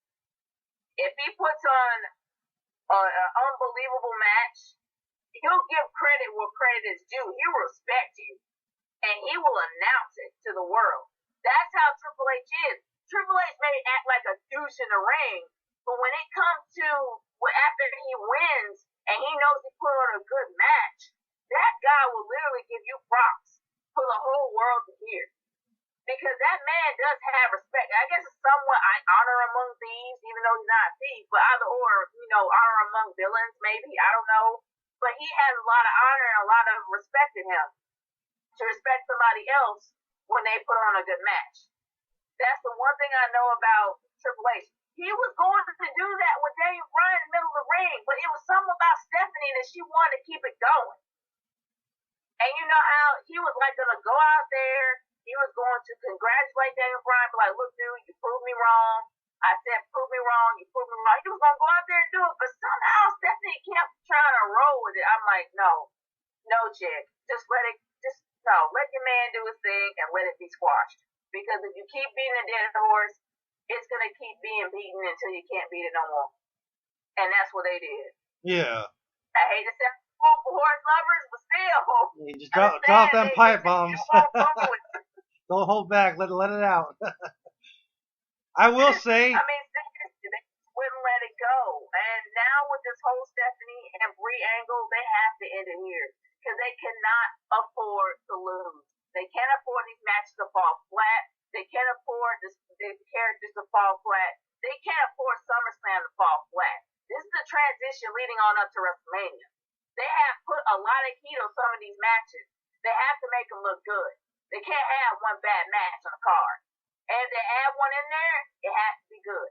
if he puts on an unbelievable match, he'll give credit where credit is due. He'll respect you, and he will announce it to the world. That's how Triple H is. Triple H may act like a douche in the ring, but when it comes to after he wins and he knows he put on a good match, that guy will literally give you props for the whole world to hear. Because that man does have respect. I guess it's somewhat honor among thieves, even though he's not a thief, but either or, honor among villains, maybe. I don't know. But he has a lot of honor and a lot of respect in him to respect somebody else when they put on a good match. That's the one thing I know about Triple H. He was going to do that with Daniel Bryan in the middle of the ring, but it was something about Stephanie that she wanted to keep it going. And you know how he was like going to go out there, he was going to congratulate Daniel Bryan, be like, look, dude, you proved me wrong. I said, prove me wrong, you proved me wrong. He was going to go out there and do it, but somehow Stephanie kept trying to roll with it. I'm like, no, chick. Let your man do his thing and let it be squashed. Because if you keep beating a dead horse, it's going to keep being beaten until you can't beat it no more. And that's what they did. Yeah. I hate to say for horse lovers, but still. You just drop them pipe bombs. Don't hold back. Let it out. I will say, I mean, seriously, they just wouldn't let it go. And now with this whole Stephanie and Brie angle, they have to end it here because they cannot afford to lose. They can't afford these matches to fall flat. They can't afford the characters to fall flat. They can't afford SummerSlam to fall flat. This is the transition leading on up to WrestleMania. They have put a lot of heat on some of these matches. They have to make them look good. They can't have one bad match on the card. And if they add one in there, it has to be good.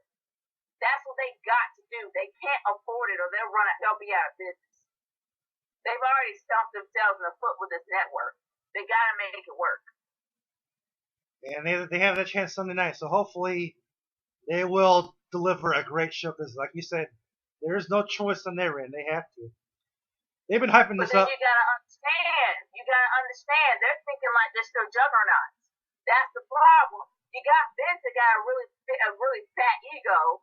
That's what they got to do. They can't afford it or they'll be out of business. They've already stumped themselves in the foot with this network. They got to make it work. and they have that chance Sunday night, so hopefully they will deliver a great show because, like you said, there is no choice on their end. They have to. They've been hyping But this then up. you gotta understand. They're thinking like they're still juggernauts. That's the problem. You got Vince that got a really fat ego.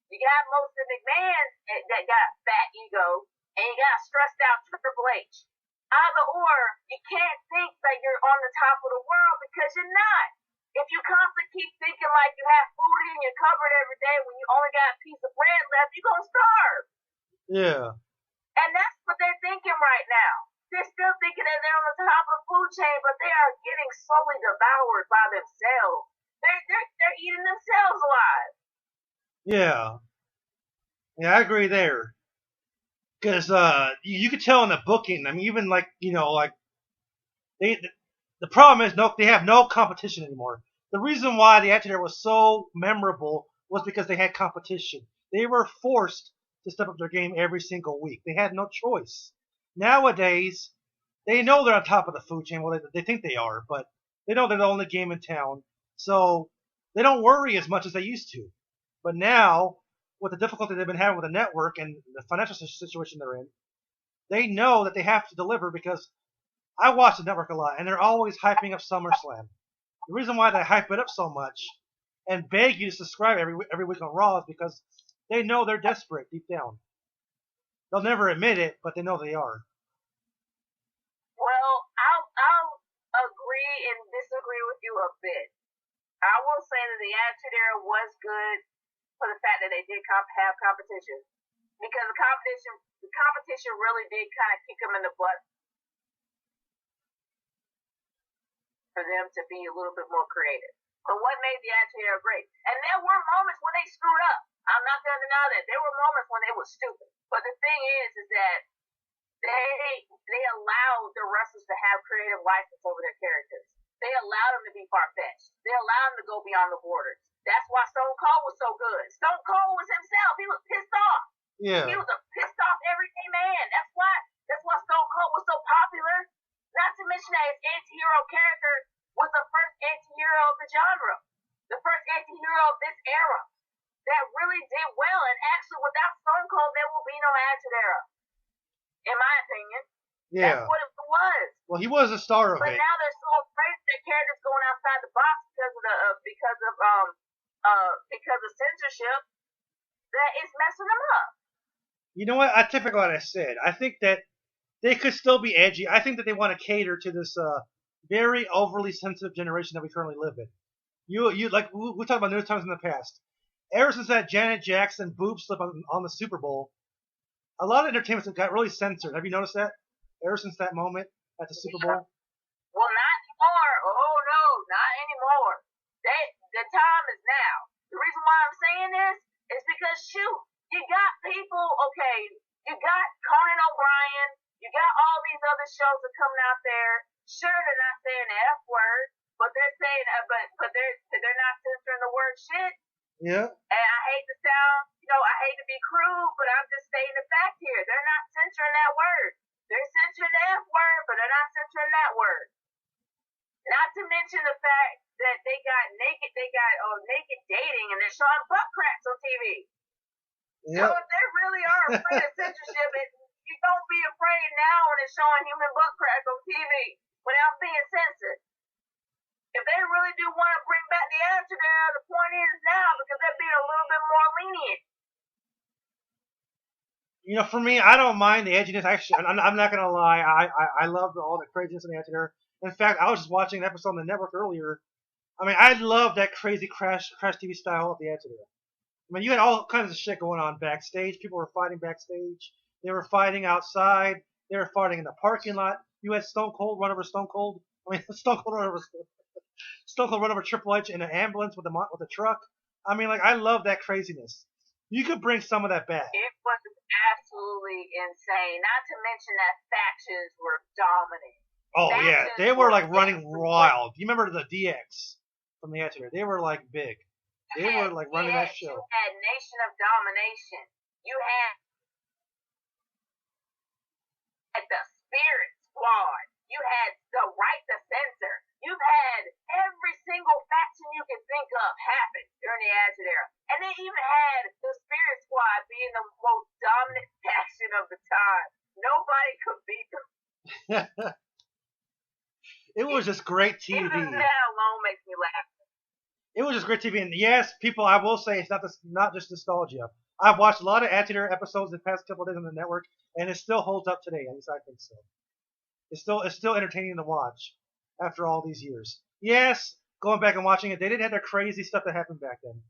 You got most of McMahon that got fat ego, and you got stressed out Triple H. Either or, you can't think that you're on the top of the world because you're not. If you constantly keep thinking like you have food in your cupboard every day when you only got a piece of bread left, you're gonna starve. Yeah. And that's what they're thinking right now. They're still thinking that they're on the top of the food chain, but they are getting slowly devoured by themselves. They're eating themselves alive. Yeah. Yeah, I agree there. Because you could tell in the booking. I mean, even like the problem is they have no competition anymore. The reason why the Attitude Era was so memorable was because they had competition. They were forced to step up their game every single week. They had no choice. Nowadays, they know they're on top of the food chain. Well, they think they are, but they know they're the only game in town. So they don't worry as much as they used to. But now, with the difficulty they've been having with the network and the financial situation they're in, they know that they have to deliver because I watch the network a lot, and they're always hyping up SummerSlam. The reason why they hype it up so much and beg you to subscribe every week on Raw is because they know they're desperate deep down. They'll never admit it, but they know they are. Well, I'll agree and disagree with you a bit. I will say that the Attitude Era was good for the fact that they did have competition because the competition really did kind of kick them in the butt for them to be a little bit more creative. But what made the Attitude Era great? And there were moments when they screwed up. I'm not going to deny that. There were moments when they were stupid. But the thing is that they allowed the wrestlers to have creative license over their characters. They allowed them to be far-fetched. They allowed them to go beyond the borders. That's why Stone Cold was so good. Stone Cold was himself. He was pissed off. Yeah. He was a pissed off everyday man. That's why Stone Cold was so popular. Not to mention that his anti-hero character was the first anti-hero of the genre. The first anti-hero of this era. That really did well. And actually, without Stone Cold, there will be no Attitude Era. In my opinion. Yeah. That's what it was. Well, he was a star of but it. But now they're so afraid that characters going outside the box because of censorship that it's messing them up. You know what? I typically what I said. I think that they could still be edgy. I think that they want to cater to this very overly sensitive generation that we currently live in. You like we talked about news times in the past. Ever since that Janet Jackson boob slip on the Super Bowl, a lot of entertainment got really censored. Have you noticed that? Ever since that moment at the Super Bowl? Well, not anymore. Oh, no, not anymore. The time is now. The reason why I'm saying this is because, shoot, you got people, okay, you got Conan O'Brien, you got all these other shows that are coming out there. Sure, they're not saying the F word, but they're saying, but they're not censoring the word shit. Yeah. And I hate to sound, I hate to be crude, but I'm just stating the fact here. They're not censoring that word. They're censoring the F word, but they're not censoring that word. Not to mention the fact that they got naked dating and they're showing butt cracks on TV. Yep. So if they really are afraid of censorship, you don't be afraid now when it's showing human butt cracks on TV without being censored. If they really do want to bring back the Attitude Era, the point is now because they're being a little bit more lenient. For me, I don't mind the edginess. Actually, I'm not gonna lie. I love all the craziness in the Attitude Era. In fact, I was just watching an episode on the network earlier. I mean, I love that crazy Crash TV style of the Attitude Era. I mean, you had all kinds of shit going on backstage. People were fighting backstage. They were fighting outside. They were fighting in the parking lot. You had Stone Cold run over Stone Cold. I mean, Stone Cold run over Triple H in an ambulance with a truck. I mean, like I love that craziness. You could bring some of that back. It was absolutely insane. Not to mention that factions were dominant. Oh yeah, they were like running wild. You remember the DX from the Attitude Era? They were like big. They were like running that show. You had Nation of Domination. You had the Spirit Squad. You had the Right to Censor. You've had every single faction you can think of happen during the Attitude Era. And they even had the Spirit Squad being the most dominant faction of the time. Nobody could beat them. It was just great TV. Even that alone makes me laugh. It was just great TV. And yes, people, I will say it's not just nostalgia. I've watched a lot of Attitude Era episodes the past couple of days on the network, and it still holds up today. At least I think so. It's still entertaining to watch after all these years. Yes, going back and watching it, they didn't have their crazy stuff that happened back then,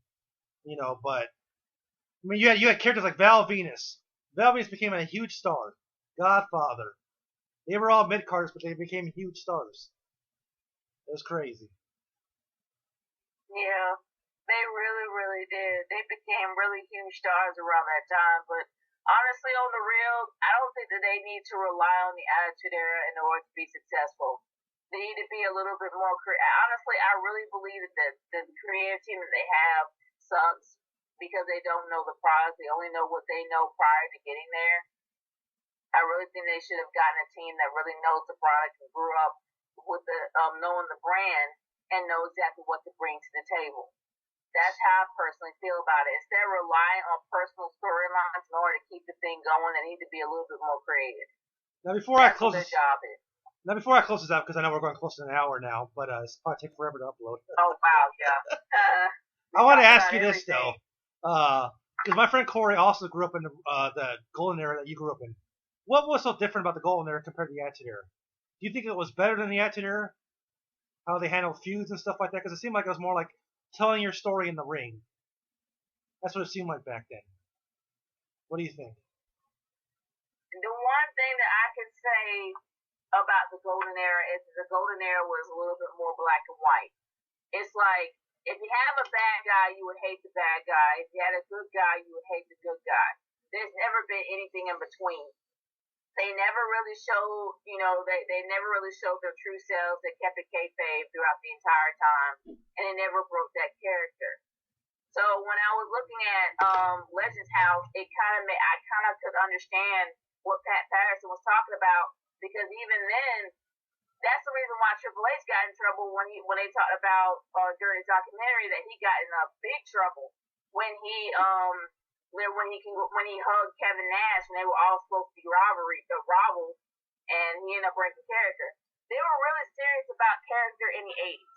But I mean, you had characters like Val Venus. Val Venus became a huge star. Godfather. They were all mid-carders, but they became huge stars. It was crazy. Yeah, they really, really did. They became really huge stars around that time. But honestly, on the real, I don't think that they need to rely on the Attitude Era in order to be successful. They need to be a little bit more creative. Honestly, I really believe that the creative team that they have sucks because they don't know the product. They only know what they know prior to getting there. I really think they should have gotten a team that really knows the product and grew up with the knowing the brand and know exactly what to bring to the table. That's how I personally feel about it. Instead of relying on personal storylines in order to keep the thing going, they need to be a little bit more creative. Now, before I close this out, because I know we're going close to an hour now, but it's probably take forever to upload. Oh wow, yeah. I want to ask you this though, because my friend Corey also grew up in the Golden Era that you grew up in. What was so different about the Golden Era compared to the Attitude Era? Do you think it was better than the Attitude Era? How they handled feuds and stuff like that? Because it seemed like it was more like telling your story in the ring. That's what it seemed like back then. What do you think? The one thing that I can say about the Golden Era is that the Golden Era was a little bit more black and white. It's like, if you have a bad guy, you would hate the bad guy. If you had a good guy, you would hate the good guy. There's never been anything in between. They never really showed, they never really showed their true selves. They kept it kayfabe throughout the entire time, and they never broke that character. So when I was looking at Legends House, I kind of could understand what Pat Patterson was talking about, because even then, that's the reason why Triple H got in trouble when they talked about during his documentary that he got in big trouble when he hugged Kevin Nash and they were all supposed to be rivals, and he ended up breaking character. They were really serious about character in the 80s.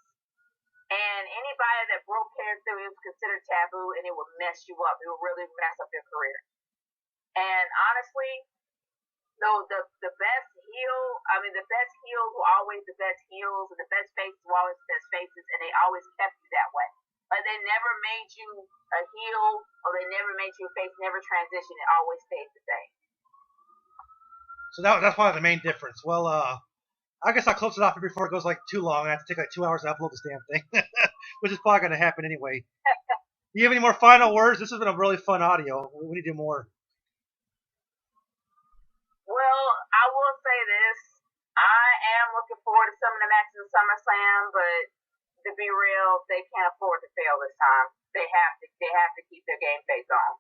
And anybody that broke character, it was considered taboo, and it would mess you up. It would really mess up your career. And honestly, the best heels were always the best heels, and the best faces were always the best faces, and they always kept you that way. Like, they never made you a heel, or they never made you a face, never transitioned. It always stayed the same. So that's probably the main difference. Well, I guess I'll close it off before it goes like too long. I have to take like 2 hours to upload this damn thing, which is probably going to happen anyway. Do you have any more final words? This has been a really fun audio. We need to do more. Well, I will say this. I am looking forward to some of the matches of SummerSlam, but to be real, they can't afford to fail this time. They have to keep their game face on.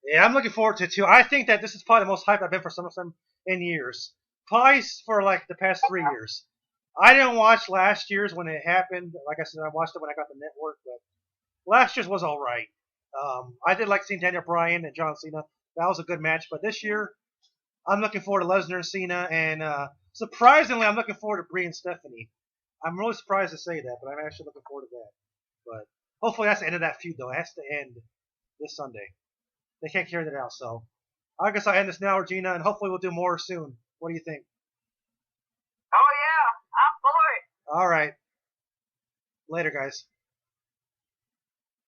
Yeah, I'm looking forward to it too. I think that this is probably the most hyped I've been for SummerSlam in years. Probably for like the past 3 years. I didn't watch last year's when it happened. Like I said, I watched it when I got the network, but last year's was alright. I did like seeing Daniel Bryan and John Cena. That was a good match, but this year, I'm looking forward to Lesnar and Cena, and surprisingly, I'm looking forward to Brie and Stephanie. I'm really surprised to say that, but I'm actually looking forward to that. But hopefully that's the end of that feud, though. It has to end this Sunday. They can't carry that out, so I guess I'll end this now, Regina, and hopefully we'll do more soon. What do you think? Oh, yeah. I'm for it. All right. Later, guys.